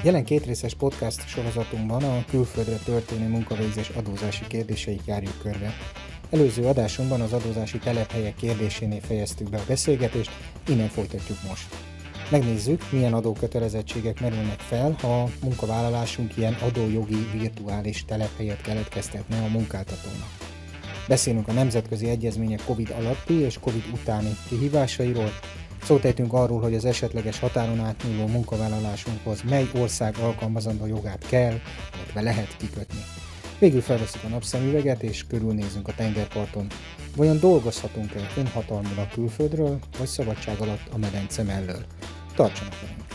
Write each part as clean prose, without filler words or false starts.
Jelen kétrészes podcast sorozatunkban a külföldre történő munkavégzés adózási kérdéseit járjuk körbe. Előző adásunkban az adózási telephelyek kérdésénél fejeztük be a beszélgetést, innen folytatjuk most. Megnézzük, milyen adókötelezettségek merülnek fel, ha a munkavállalásunk ilyen adójogi virtuális telephelyet keletkeztetne a munkáltatónak. Beszélünk a nemzetközi egyezmények Covid alatti és Covid utáni kihívásairól, szót ejtünk arról, hogy az esetleges határon átnyúló munkavállalásunkhoz mely ország alkalmazandó jogát kell, illetve lehet kikötni. Végül felveszünk a napszemüveget és körülnézünk a tengerparton. Vajon dolgozhatunk-e önhatalmulag külföldről, vagy szabadság alatt a medence mellől? Tartsanak velünk!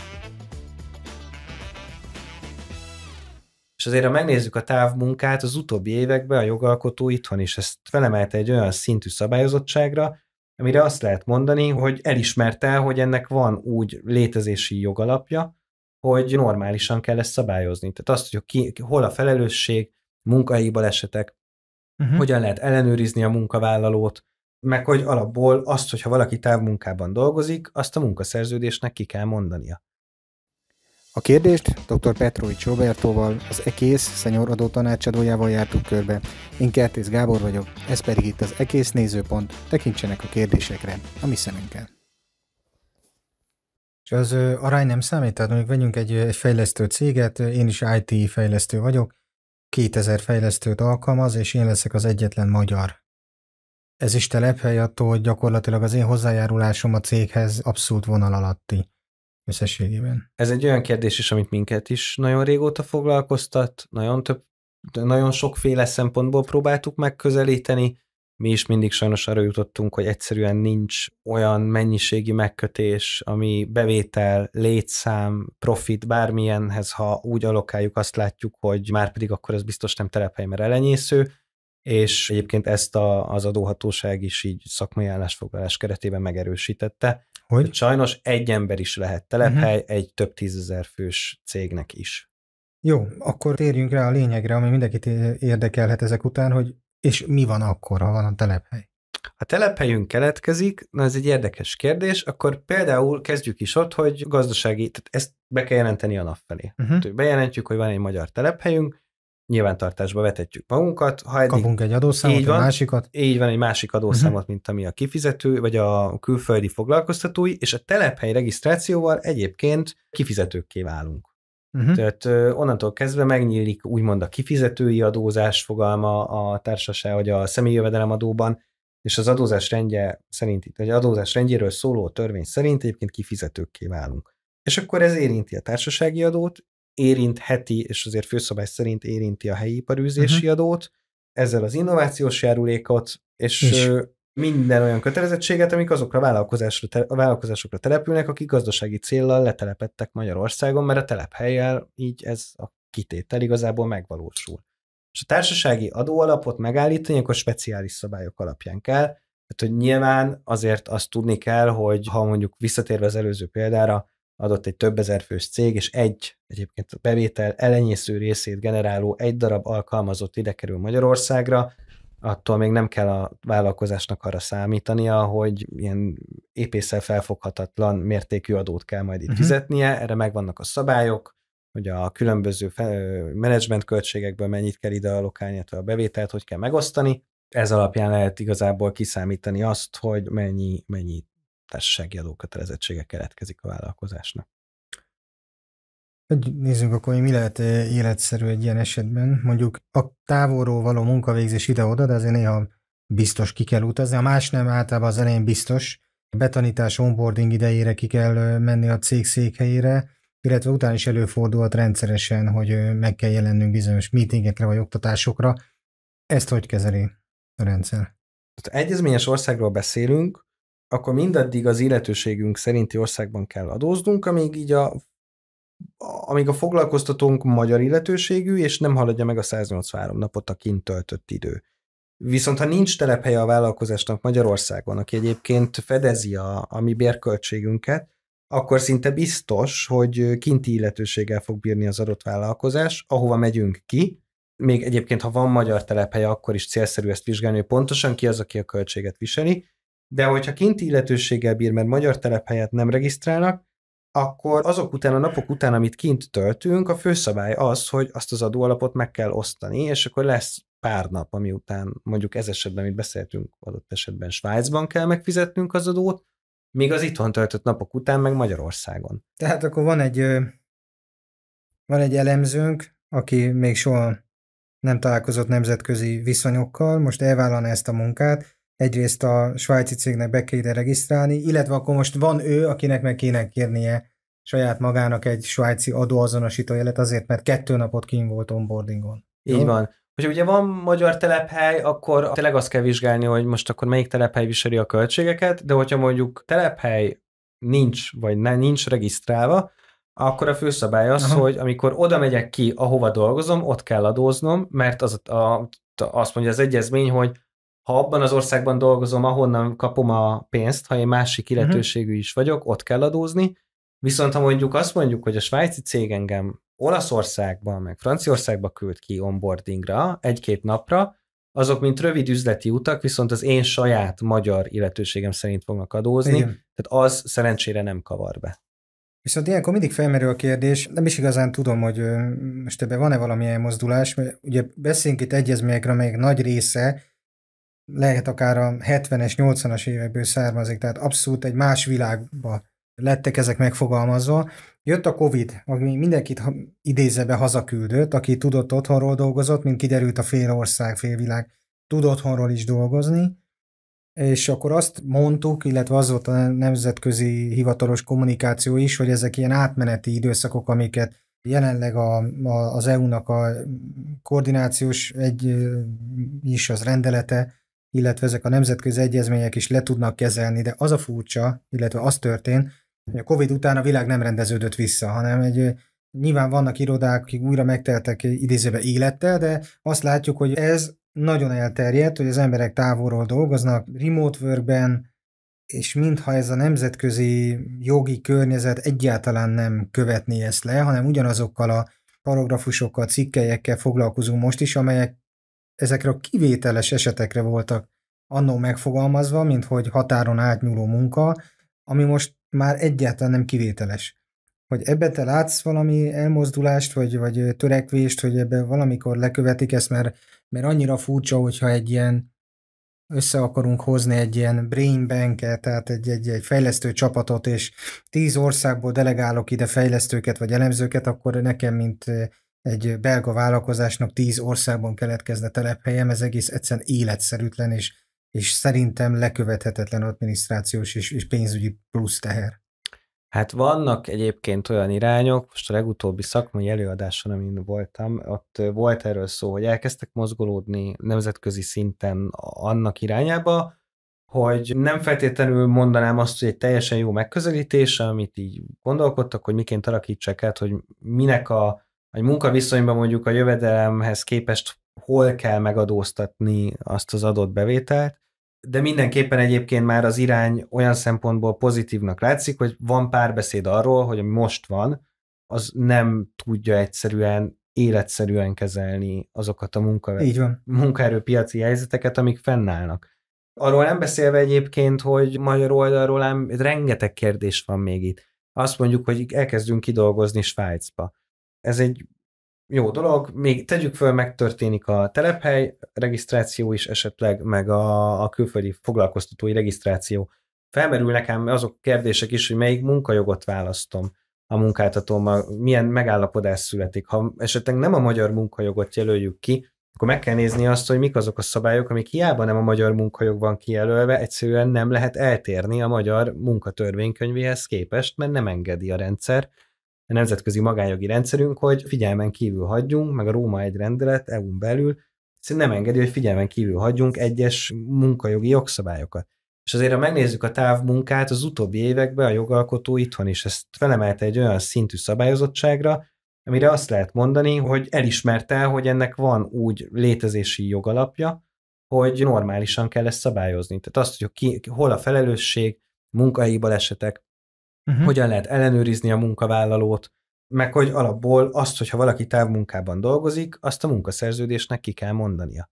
És azért, ha megnézzük a távmunkát, az utóbbi években a jogalkotó itthon is ezt felemelte egy olyan szintű szabályozottságra, amire azt lehet mondani, hogy elismerte, hogy ennek van úgy létezési jogalapja, hogy normálisan kell ezt szabályozni. Tehát azt, hogy hol a felelősség, munkahelyi balesetek, hogyan lehet ellenőrizni a munkavállalót, meg hogy alapból azt, hogyha valaki távmunkában dolgozik, azt a munkaszerződésnek ki kell mondania. A kérdést dr. Petrovics Robertóval, az EKÉSZ senior adótanácsadójával jártuk körbe. Én Kertész Gábor vagyok, ez pedig itt az EKÉSZ nézőpont, tekintsenek a kérdésekre a mi szemünkkel. És az arány nem számít? Tehát mondjuk vegyünk egy fejlesztő céget, én is IT fejlesztő vagyok, 2000 fejlesztőt alkalmaz, és én leszek az egyetlen magyar. Ez is telephely attól, hogy gyakorlatilag az én hozzájárulásom a céghez abszolút vonal alatti. Összességében. Ez egy olyan kérdés is, amit minket is nagyon régóta foglalkoztat, nagyon sokféle szempontból próbáltuk megközelíteni. Mi is mindig sajnos arra jutottunk, hogy egyszerűen nincs olyan mennyiségi megkötés, ami bevétel, létszám, profit, bármilyenhez, ha úgy allokáljuk, azt látjuk, hogy már pedig akkor ez biztos nem telephely, mert elenyésző, és egyébként ezt az adóhatóság is így szakmai állásfoglalás keretében megerősítette. Hogy sajnos egy ember is lehet telephely, egy több tízezer fős cégnek is. Jó, akkor térjünk rá a lényegre, ami mindenkit érdekelhet ezek után, hogy és mi van akkor, ha van a telephely? Ha telephelyünk keletkezik, na ez egy érdekes kérdés, akkor például kezdjük is ott, hogy gazdasági, tehát ezt be kell jelenteni a NAV felé. Bejelentjük, hogy van egy magyar telephelyünk, nyilvántartásba vetetjük magunkat. Kapunk egy adószámot, egy másikat. Így van, egy másik adószámot, mint ami a kifizető, vagy a külföldi foglalkoztatói, és a telephely regisztrációval egyébként kifizetőkké válunk. Tehát onnantól kezdve megnyílik úgymond a kifizetői adózás fogalma a társaság, vagy a személyi jövedelemadóban, és az adózás rendje szerint, vagy adózás rendjéről szóló törvény szerint egyébként kifizetőkké válunk. És akkor ez érinti a társasági adót, érintheti, és azért főszabály szerint érinti a helyi iparűzési adót, ezzel az innovációs járulékot, és minden olyan kötelezettséget, amik azokra a vállalkozásokra települnek, akik gazdasági céllal letelepedtek Magyarországon, mert a telephellyel így ez a kitétel igazából megvalósul. És a társasági adóalapot megállítani, akkor speciális szabályok alapján kell, tehát hogy nyilván azért azt tudni kell, hogy ha mondjuk visszatérve az előző példára, adott egy több ezer fős cég, és egyébként a bevétel elenyésző részét generáló egy darab alkalmazott ide kerül Magyarországra, attól még nem kell a vállalkozásnak arra számítania, hogy ilyen épésszel felfoghatatlan mértékű adót kell majd itt fizetnie, erre megvannak a szabályok, hogy a különböző menedzsment költségekből mennyit kell ide allokálni, illetve a bevételt hogy kell megosztani. Ez alapján lehet igazából kiszámítani azt, hogy mennyi társasági adókötelezettsége keletkezik a vállalkozásnak. Nézzünk akkor, hogy mi lehet életszerű egy ilyen esetben. Mondjuk a távolról való munkavégzés ide-oda, de azért néha biztos ki kell utazni. A más nem, általában az elején biztos. A betanítás, onboarding idejére ki kell menni a cég székhelyére, illetve utána is előfordulhat rendszeresen, hogy meg kell jelennünk bizonyos meetingekre vagy oktatásokra. Ezt hogy kezeli a rendszer? Ha egyezményes országról beszélünk, akkor mindaddig az illetőségünk szerinti országban kell adóznunk, amíg a foglalkoztatónk magyar illetőségű, és nem haladja meg a 183 napot a kint töltött idő. Viszont ha nincs telephelye a vállalkozásnak Magyarországon, aki egyébként fedezi a mi bérköltségünket, akkor szinte biztos, hogy kinti illetőséggel fog bírni az adott vállalkozás, ahova megyünk ki. Még egyébként, ha van magyar telephelye, akkor is célszerű ezt vizsgálni, hogy pontosan ki az, aki a költséget viseli, de hogyha kinti illetőséggel bír, mert magyar telephelyet nem regisztrálnak, akkor azok után, a napok után, amit kint töltünk, a főszabály az, hogy azt az adóalapot meg kell osztani, és akkor lesz pár nap, ami után mondjuk ez esetben, amit beszéltünk, adott esetben Svájcban kell megfizetnünk az adót, míg az itthon töltött napok után meg Magyarországon. Tehát akkor van egy elemzőnk, aki még soha nem találkozott nemzetközi viszonyokkal, most elvállalna ezt a munkát, egyrészt a svájci cégnek be kéne regisztrálni, illetve akkor most van ő, akinek meg kéne kérnie saját magának egy svájci adóazonosító jelet azért, mert 2 napot kín volt onboardingon. Így jó? Van. Hogyha ugye van magyar telephely, akkor tényleg azt kell vizsgálni, hogy most akkor melyik telephely viseli a költségeket, de hogyha mondjuk telephely nincs, vagy nincs regisztrálva, akkor a főszabály az, hogy amikor oda megyek ki, ahova dolgozom, ott kell adóznom, mert azt mondja az egyezmény, hogy ha abban az országban dolgozom, ahonnan kapom a pénzt, ha én másik illetőségű is vagyok, ott kell adózni, viszont ha mondjuk azt mondjuk, hogy a svájci cég engem Olaszországban, meg Franciaországba küld ki onboardingra 1-2 napra, azok mint rövid üzleti utak, viszont az én saját magyar illetőségem szerint fognak adózni, igen. Tehát az szerencsére nem kavar be. Viszont ilyenkor mindig felmerül a kérdés, nem is igazán tudom, hogy most ebben van-e valamilyen mozdulás, mert ugye beszélünk itt egyezményekre, amelyek nagy része lehet akár a 70-es, 80-as évekből származik, tehát abszolút egy más világba lettek ezek megfogalmazva. Jött a Covid, ami mindenkit idézőbe hazaküldött, aki tudott otthonról dolgozott, mint kiderült a fél ország, fél világ tud otthonról is dolgozni, és akkor azt mondtuk, illetve az volt a nemzetközi hivatalos kommunikáció is, hogy ezek ilyen átmeneti időszakok, amiket jelenleg az EU-nak a koordinációs is az rendelete, illetve ezek a nemzetközi egyezmények is le tudnak kezelni, de az a furcsa, illetve az történt, hogy a Covid után a világ nem rendeződött vissza, hanem nyilván vannak irodák, akik újra megteltek idézőben élettel, de azt látjuk, hogy ez nagyon elterjedt, hogy az emberek távolról dolgoznak, remote workben, és mintha ez a nemzetközi jogi környezet egyáltalán nem követné ezt le, hanem ugyanazokkal a paragrafusokkal, cikkelyekkel foglalkozunk most is, amelyek ezekre a kivételes esetekre voltak annó megfogalmazva, mint hogy határon átnyúló munka, ami most már egyáltalán nem kivételes. Hogy ebben te látsz valami elmozdulást, vagy törekvést, hogy ebben valamikor lekövetik ezt, mert annyira furcsa, hogyha egy ilyen össze akarunk hozni egy ilyen brain banket, tehát egy fejlesztő csapatot, és 10 országból delegálok ide fejlesztőket vagy elemzőket, akkor nekem, mint egy belga vállalkozásnak 10 országban keletkezne telephelyem, ez egész egyszerűen életszerűtlen, és szerintem lekövethetetlen adminisztrációs és pénzügyi plusz teher. Hát vannak egyébként olyan irányok, most a legutóbbi szakmai előadáson, amin voltam, ott volt erről szó, hogy elkezdtek mozgolódni nemzetközi szinten annak irányába, hogy nem feltétlenül mondanám azt, hogy egy teljesen jó megközelítés, amit így gondolkodtak, hogy miként alakítsák át, hogy minek egy munkaviszonyban mondjuk a jövedelemhez képest hol kell megadóztatni azt az adott bevételt, de mindenképpen egyébként már az irány olyan szempontból pozitívnak látszik, hogy van párbeszéd arról, hogy ami most van, az nem tudja egyszerűen, életszerűen kezelni azokat a munkaerőpiaci helyzeteket, amik fennállnak. Arról nem beszélve egyébként, hogy magyar oldalról ám rengeteg kérdés van még itt. Azt mondjuk, hogy elkezdünk kidolgozni Svájcba. Ez egy jó dolog, még tegyük föl, megtörténik a telephely regisztráció is esetleg, meg a külföldi foglalkoztatói regisztráció. Felmerül nekem azok kérdések is, hogy melyik munkajogot választom a munkáltatómmal, milyen megállapodás születik. Ha esetleg nem a magyar munkajogot jelöljük ki, akkor meg kell nézni azt, hogy mik azok a szabályok, amik hiába nem a magyar munkajog van kijelölve, egyszerűen nem lehet eltérni a magyar munkatörvénykönyvéhez képest, mert nem engedi a rendszer, a nemzetközi magánjogi rendszerünk, hogy figyelmen kívül hagyjunk, meg a Róma 1 rendelet EU-n belül nem engedi, hogy figyelmen kívül hagyjunk egyes munkajogi jogszabályokat. És azért, ha megnézzük a távmunkát, az utóbbi években a jogalkotó itthon is ezt felemelte egy olyan szintű szabályozottságra, amire azt lehet mondani, hogy elismerte, hogy ennek van úgy létezési jogalapja, hogy normálisan kell ezt szabályozni. Tehát azt, hogy hol a felelősség, munkahelyi balesetek, hogyan lehet ellenőrizni a munkavállalót, meg hogy alapból azt, hogyha valaki távmunkában dolgozik, azt a munkaszerződésnek ki kell mondania.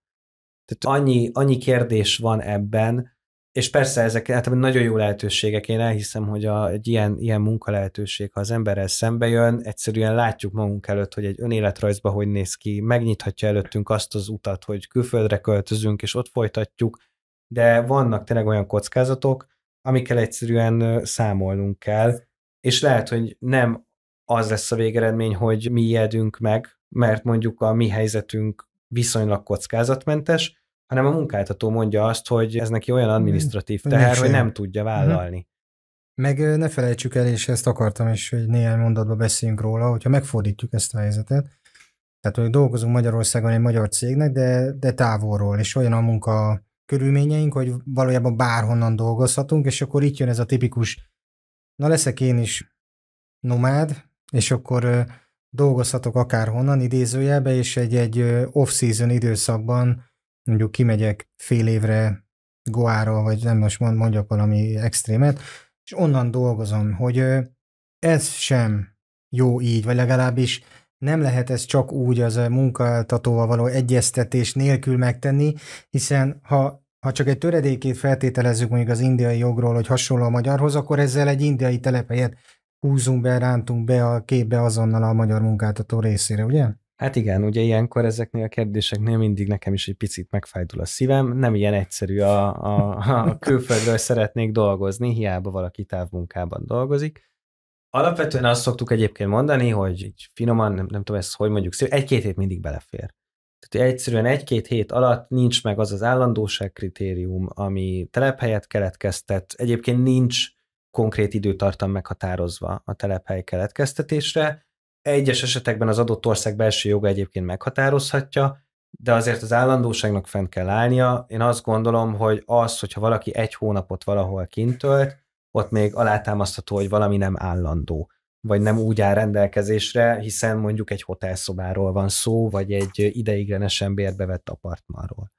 Tehát annyi kérdés van ebben, És persze ezek általában nagyon jó lehetőségek, én elhiszem, hogy egy ilyen munkalehetőség, ha az emberrel szembe jön, egyszerűen látjuk magunk előtt, hogy egy önéletrajzban hogy néz ki, megnyithatja előttünk azt az utat, hogy külföldre költözünk, és ott folytatjuk, de vannak tényleg olyan kockázatok, amikkel egyszerűen számolnunk kell, és lehet, hogy nem az lesz a végeredmény, hogy mi ijedünk meg, mert mondjuk a mi helyzetünk viszonylag kockázatmentes, hanem a munkáltató mondja azt, hogy ez neki olyan adminisztratív teher, hogy nem tudja vállalni. Meg ne felejtsük el, és ezt akartam is, hogy néhány mondatban beszéljünk róla, hogyha megfordítjuk ezt a helyzetet. Tehát, hogy dolgozunk Magyarországon egy magyar cégnek, de távolról, és olyan a munka körülményeink, hogy valójában bárhonnan dolgozhatunk, és akkor itt jön ez a tipikus, na leszek én is nomád, és akkor dolgozhatok akárhonnan idézőjelbe, és egy off-season időszakban mondjuk kimegyek fél évre Goára, vagy nem most mondjak valami extrémet, és onnan dolgozom, hogy ez sem jó így, vagy legalábbis nem lehet ez csak úgy az a munkáltatóval való egyeztetés nélkül megtenni, hiszen ha csak egy töredékét feltételezzük mondjuk az indiai jogról, hogy hasonló a magyarhoz, akkor ezzel egy indiai telephelyet húzunk be, rántunk be a képbe azonnal a magyar munkáltató részére, ugye? Hát igen, ugye ilyenkor ezeknél a kérdéseknél mindig nekem is egy picit megfájdul a szívem, nem ilyen egyszerű a külföldről szeretnék dolgozni, hiába valaki távmunkában dolgozik. Alapvetően azt szoktuk egyébként mondani, hogy így finoman, nem tudom ezt, hogy mondjuk, 1-2 hét mindig belefér. Tehát egyszerűen 1-2 hét alatt nincs meg az az állandóság kritérium, ami telephelyet keletkeztet. Egyébként nincs konkrét időtartam meghatározva a telephely keletkeztetésre. Egyes esetekben az adott ország belső joga egyébként meghatározhatja, de azért az állandóságnak fent kell állnia. Én azt gondolom, hogy hogyha valaki 1 hónapot valahol kint tölt, ott még alátámasztható, hogy valami nem állandó, vagy nem úgy áll rendelkezésre, hiszen mondjuk egy hotelszobáról van szó, vagy egy ideiglenesen bérbe vett apartmanról.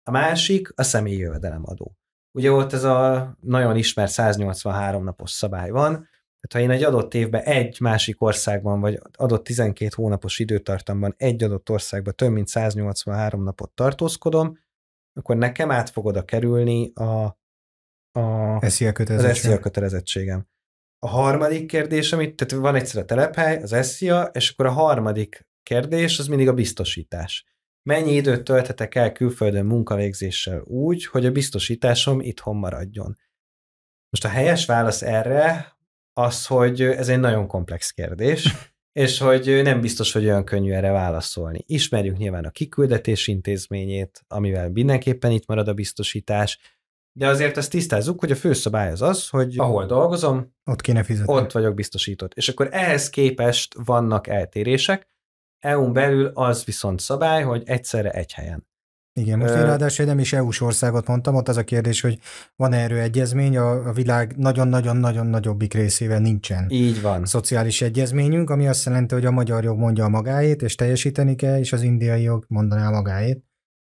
A másik a személyi jövedelemadó. Ugye ott ez a nagyon ismert 183 napos szabály van, tehát ha én egy adott évben egy másik országban, vagy adott 12 hónapos időtartamban egy adott országban több mint 183 napot tartózkodom, akkor nekem át fog oda kerülni az SZIA kötelezettségem. A harmadik kérdés, tehát van egyszer a telephely, az SZIA, és akkor a harmadik kérdés, az mindig a biztosítás. Mennyi időt tölthetek el külföldön munkavégzéssel úgy, hogy a biztosításom itthon maradjon? Most a helyes válasz erre az, hogy ez egy nagyon komplex kérdés, és hogy nem biztos, hogy olyan könnyű erre válaszolni. Ismerjük nyilván a kiküldetés intézményét, amivel mindenképpen itt marad a biztosítás, de azért azt tisztázzuk, hogy a főszabály az, hogy ahol dolgozom, ott kéne fizetni. Ott vagyok biztosított. És akkor ehhez képest vannak eltérések. EU-n belül az viszont szabály, hogy egyszerre egy helyen. Igen, most én ráadásul nem is EU-s országot mondtam, ott az a kérdés, hogy van erről egyezmény, a világ nagyon-nagyon-nagyon nagyobbik részével nincsen. Így van. Szociális egyezményünk, ami azt jelenti, hogy a magyar jog mondja a magáét, és teljesíteni kell, és az indiai jog mondaná a magáét.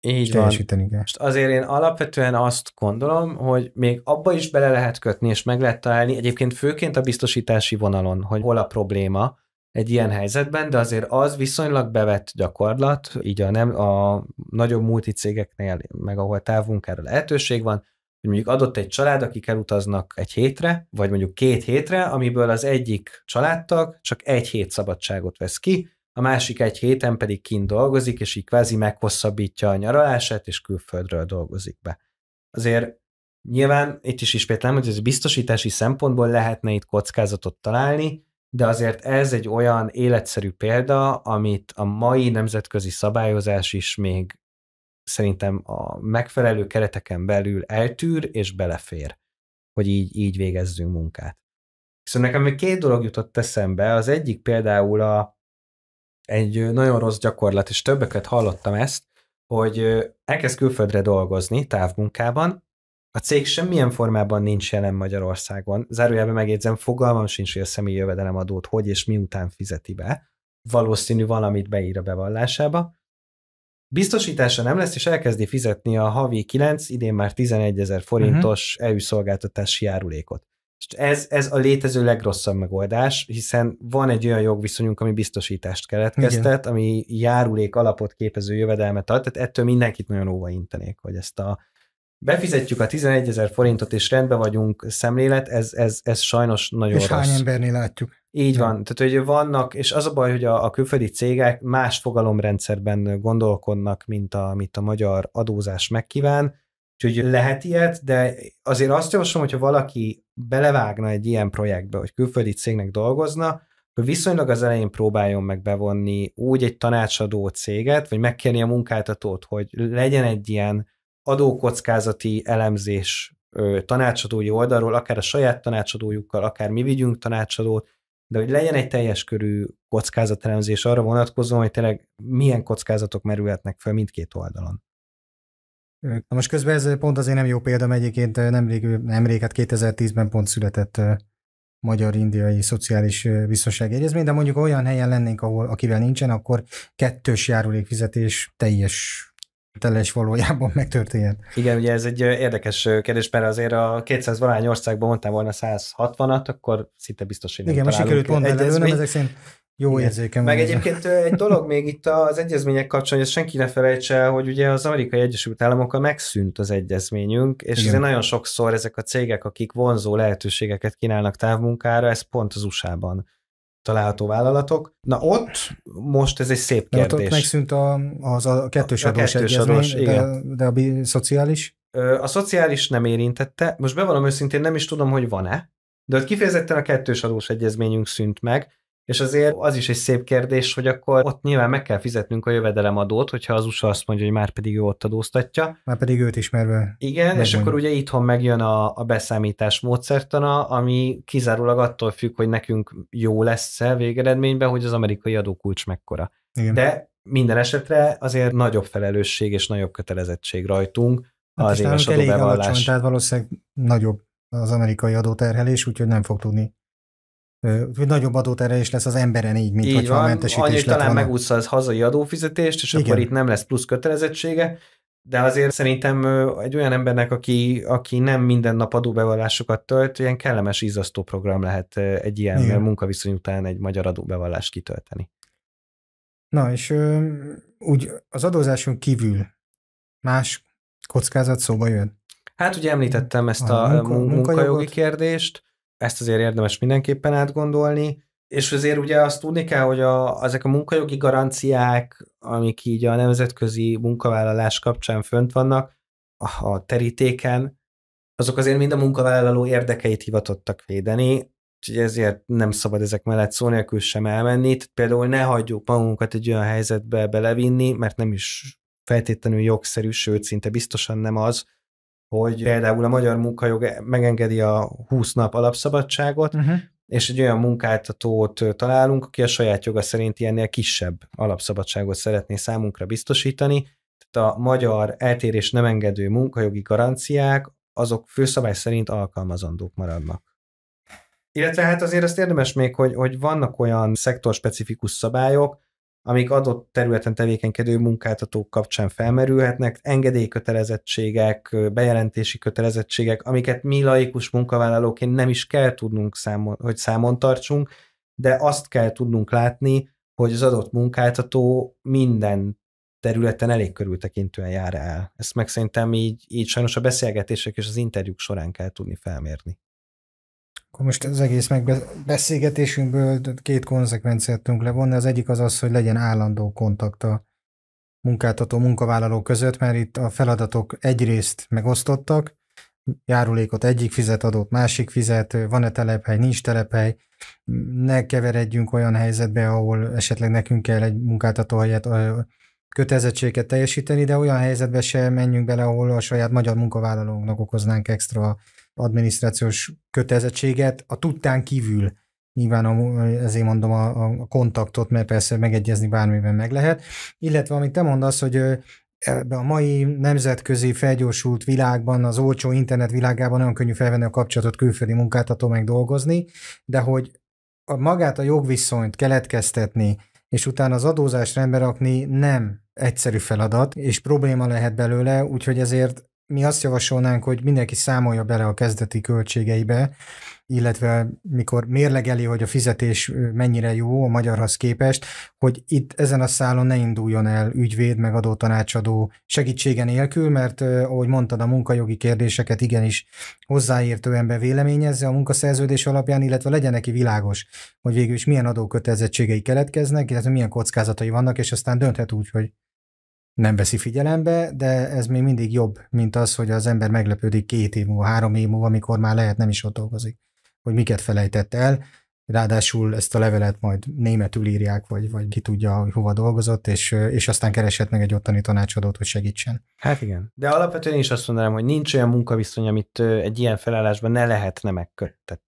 Így van. Most azért én alapvetően azt gondolom, hogy még abba is bele lehet kötni, és meg lehet találni, egyébként főként a biztosítási vonalon, hogy hol a probléma egy ilyen helyzetben, de azért az viszonylag bevett gyakorlat, így a nagyobb multicégeknél, meg ahol távmunkára lehetőség van, hogy mondjuk adott egy család, akik elutaznak 1 hétre, vagy mondjuk 2 hétre, amiből az egyik családtag csak 1 hét szabadságot vesz ki, a másik 1 héten pedig kint dolgozik, és így kvázi meghosszabbítja a nyaralását, és külföldről dolgozik be. Azért nyilván itt is ismétlem, hogy ez biztosítási szempontból lehetne itt kockázatot találni, de azért ez egy olyan életszerű példa, amit a mai nemzetközi szabályozás is még szerintem a megfelelő kereteken belül eltűr és belefér, hogy így végezzünk munkát. Viszont nekem még 2 dolog jutott eszembe, az egyik például egy nagyon rossz gyakorlat, és többeket hallottam ezt, hogy elkezd külföldre dolgozni távmunkában, a cég semmilyen formában nincs jelen Magyarországon, zárójelben megjegyzem, fogalmam sincs, hogy a személyi jövedelemadót hogy és miután fizeti be, valószínű valamit beír a bevallásába. Biztosítása nem lesz, és elkezdi fizetni a havi 9, idén már 11 000 forintos EU szolgáltatási járulékot. Ez a létező legrosszabb megoldás, hiszen van egy olyan jogviszonyunk, ami biztosítást keletkeztet, ami járulék alapot képező jövedelmet ad, tehát ettől mindenkit nagyon óvaintenék, hogy ezt a befizetjük a 11 000 forintot, és rendben vagyunk szemlélet, ez sajnos nagyon és rossz. És hány embernél látjuk. Így van. Tehát, hogy vannak, és az a baj, hogy a külföldi cégek más fogalomrendszerben gondolkodnak, mint a magyar adózás megkíván, úgyhogy lehet ilyet, de azért azt javaslom, hogyha valaki belevágna egy ilyen projektbe, hogy külföldi cégnek dolgozna, hogy viszonylag az elején próbáljon meg bevonni úgy egy tanácsadó céget, vagy megkérni a munkáltatót, hogy legyen egy ilyen adókockázati elemzés tanácsadói oldalról, akár a saját tanácsadójukkal, akár mi vigyünk tanácsadót, de hogy legyen egy teljes körű kockázatelemzés arra vonatkozóan, hogy tényleg milyen kockázatok merülhetnek fel mindkét oldalon. Na most közben ez pont azért nem jó példa, mert egyébként nemrég, hát 2010-ben pont született magyar-indiai szociális biztonsági egyezmény, de mondjuk olyan helyen lennénk, akivel nincsen, akkor kettős járulékfizetés teljes valójában megtörténhet. Igen, ugye ez egy érdekes kérdés, mert azért a 200 valány országban mondtam volna 160-at, akkor szinte biztos, hogy nem igen, most sikerült pont belőlem, ezek szerint jó érzékem. Meg egyébként egy dolog még itt az egyezmények kapcsán, hogy ezt senki ne felejtse el, hogy ugye az Amerikai Egyesült Államokkal megszűnt az egyezményünk, és igen. Azért nagyon sokszor ezek a cégek, akik vonzó lehetőségeket kínálnak távmunkára, ez pont az USA-ban található vállalatok. Na ott most ez egy szép kérdés. Ott megszűnt a kettős adós egyezmény, de a szociális? A szociális nem érintette. Most bevallom őszintén, nem is tudom, hogy van-e, de ott kifejezetten a kettős adós egyezményünk szűnt meg, és azért az is egy szép kérdés, hogy akkor ott nyilván meg kell fizetnünk a jövedelemadót, hogyha az USA azt mondja, hogy már pedig ő ott adóztatja. Már pedig őt ismerve. Igen, és akkor ugye itthon megjön a beszámítás módszertana, ami kizárólag attól függ, hogy nekünk jó lesz-e végeredményben, hogy az amerikai adókulcs mekkora. Igen. De minden esetre azért nagyobb felelősség és nagyobb kötelezettség rajtunk az éves adóbevallás. Alacsony, tehát valószínűleg nagyobb az amerikai adóterhelés, úgyhogy nem fog tudni. Nagyobb adóterhelés lesz az emberen így, mint hogyha a mentesítés lett talán megúszza az hazai adófizetést, és igen. Akkor itt nem lesz plusz kötelezettsége, de azért szerintem egy olyan embernek, aki nem minden nap adóbevallásokat tölt, ilyen kellemes izzasztó program lehet egy ilyen igen. munkaviszony után egy magyar adóbevallást kitölteni. Na, és úgy az adózáson kívül más kockázat szóba jön? Hát ugye említettem ezt a munkajogi kérdést, ezt azért érdemes mindenképpen átgondolni, és azért ugye azt tudni kell, hogy ezek a munkajogi garanciák, amik így a nemzetközi munkavállalás kapcsán fönt vannak a terítéken, azok azért mind a munkavállaló érdekeit hivatottak védeni, úgyhogy ezért nem szabad ezek mellett szó nélkül sem elmenni. Tehát például ne hagyjuk magunkat egy olyan helyzetbe belevinni, mert nem is feltétlenül jogszerű, sőt, szinte biztosan nem az, hogy például a magyar munkajog megengedi a 20 nap alapszabadságot, és egy olyan munkáltatót találunk, aki a saját joga szerint ilyennél kisebb alapszabadságot szeretné számunkra biztosítani. Tehát a magyar eltérés nem engedő munkajogi garanciák, azok főszabály szerint alkalmazandók maradnak. Illetve hát azért azt érdemes még, hogy vannak olyan szektorspecifikus szabályok, amik adott területen tevékenykedő munkáltatók kapcsán felmerülhetnek, engedélykötelezettségek, bejelentési kötelezettségek, amiket mi laikus munkavállalóként nem is kell tudnunk hogy számon tartsunk, de azt kell tudnunk látni, hogy az adott munkáltató minden területen elég körültekintően jár el. Ezt meg szerintem így sajnos a beszélgetések és az interjúk során kell tudni felmérni. Akkor most az egész megbeszélgetésünkből két konzekvenciát tudunk levonni. Az egyik az, hogy legyen állandó kontakt a munkáltató munkavállaló között, mert itt a feladatok egyrészt megosztottak, járulékot egyik fizet, adót másik fizet, van-e telephely, nincs telephely, ne keveredjünk olyan helyzetbe, ahol esetleg nekünk kell egy munkáltató helyett kötelezettséget teljesíteni, de olyan helyzetbe se menjünk bele, ahol a saját magyar munkavállalónknak okoznánk extra adminisztrációs kötelezettséget a tudtán kívül. Nyilván ezért mondom a kontaktot, mert persze megegyezni bármiben meg lehet. Illetve amit te mondasz, hogy a mai nemzetközi felgyorsult világban, az olcsó internet világában nagyon könnyű felvenni a kapcsolatot külföldi munkáltató meg dolgozni, de hogy magát a jogviszonyt keletkeztetni, és utána az adózást rendbe rakni nem egyszerű feladat, és probléma lehet belőle, úgyhogy ezért mi azt javasolnánk, hogy mindenki számolja bele a kezdeti költségeibe, illetve mikor mérlegeli, hogy a fizetés mennyire jó a magyarhoz képest, hogy itt ezen a szálon ne induljon el ügyvéd, meg adótanácsadó segítsége nélkül, mert ahogy mondtad, a munkajogi kérdéseket igenis hozzáértően bevéleményezze a munkaszerződés alapján, illetve legyen neki világos, hogy végül is milyen adókötelezettségei keletkeznek, illetve milyen kockázatai vannak, és aztán dönthet úgy, hogy nem veszi figyelembe, de ez még mindig jobb, mint az, hogy az ember meglepődik 2 év múlva, 3 év múlva, amikor már lehet nem is ott dolgozik, hogy miket felejtett el. Ráadásul ezt a levelet majd németül írják, vagy ki tudja, hogy hova dolgozott, és aztán kereshet meg egy ottani tanácsadót, hogy segítsen. Hát igen. De alapvetően is azt mondanám, hogy nincs olyan munkaviszony, amit egy ilyen felállásban ne lehetne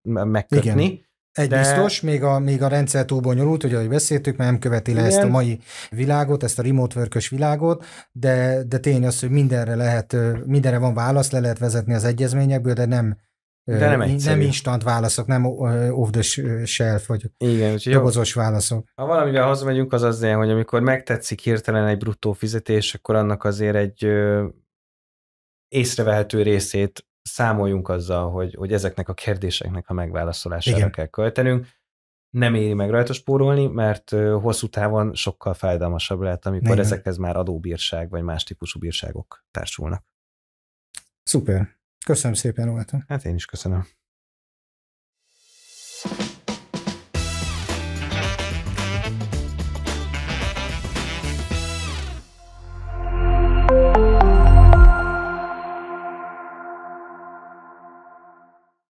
megkötni. Igen. Biztos, még a rendszer túl bonyolult, ugye, ahogy beszéltük, mert nem követi le ezt a mai világot, ezt a remote work-ös világot, de tény az, hogy mindenre van válasz, le lehet vezetni az egyezményekből, de nem instant válaszok, nem off the shelf, vagy dobozos válaszok. Ha valamivel hazamegyünk, az az ilyen, hogy amikor megtetszik hirtelen egy bruttó fizetés, akkor annak azért egy észrevehető részét számoljunk azzal, hogy ezeknek a kérdéseknek a megválaszolására kell költenünk. Nem éri meg rajta spórolni, mert hosszú távon sokkal fájdalmasabb lehet, amikor ezekhez már adóbírság vagy más típusú bírságok társulnak. Szuper. Köszönöm szépen, Olta. Hát én is köszönöm.